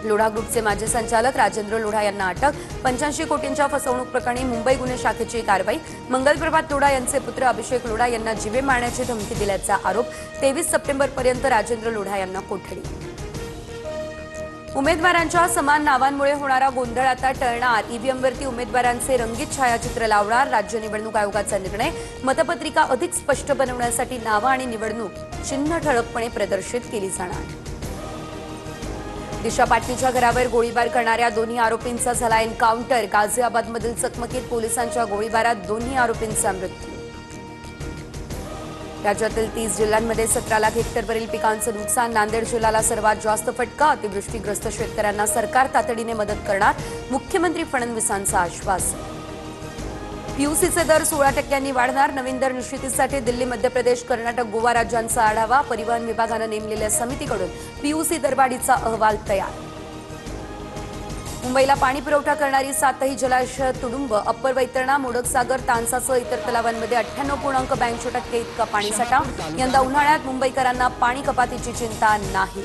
लोढा ग्रुपचे माजी संचालक राजेंद्र लोढा यांना अटक। 85 कोटींच्या फसवणूक प्रकरणी मुंबई गुन्हे शाखेची कारवाई। मंगलप्रभात लोढा यांचे पुत्र अभिषेक लोढा यांना जीवे मारण्याची धमकी दिल्याचा आरोप। 23 सप्टेंबरपर्यंत राजेंद्र लोढा यांना कोठडी। उमेदवारांच्या समान नावांमुळे होणारा गोंधळ आता टळणार। ईव्हीएमवरती उमेदवारांचे रंगीत छायाचित्र लावणार राज्य निवडणूक आयोगाचा निर्णय। मतपत्रिका अधिक स्पष्ट बनवण्यासाठी नावं आणि निवडणूक चिन्ह ठळकपणे प्रदर्शित केली जाणार। दिशा पाटणीच्या घरावर गोळीबार करणाऱ्या दोन्ही आरोपींचा झाला एन्काउंटर। गाझियाबादमधील चकमकीत पोलिसांच्या गोळीबारात दोन्ही आरोपींचा मृत्यू। राज्यातील 30 जिल्ह्यांमध्ये 17 लाख हेक्टरवरील पिकांचं नुकसान। नांदेड जिल्ह्याला सर्वात जास्त फटका। अतिवृष्टीग्रस्त शेतकऱ्यांना सरकार तातडीने मदत करणार। मुख्यमंत्री फडणवीसांचं आश्वासन। पीयूसीचे दर 16% वाढणार। नवीन दर निश्चितीसाठी दिल्ली, मध्य प्रदेश, कर्नाटक, गोवा राज्यांचा आढावा। परिवहन विभागानं नेमलेल्या समितीकडून पीयूसी दरवाढीचा अहवाल तयार। मुंबईला पाणी पुरवठा करणारी 7ही जलाशय तुडुंब। अप्पर वैतरणा, मोडकसागर, तानसासह इतर तलावांमध्ये 98.82% इतका पाणीसाठा। यंदा उन्हाळ्यात मुंबईकरांना पाणी कपातीची चिंता नाही।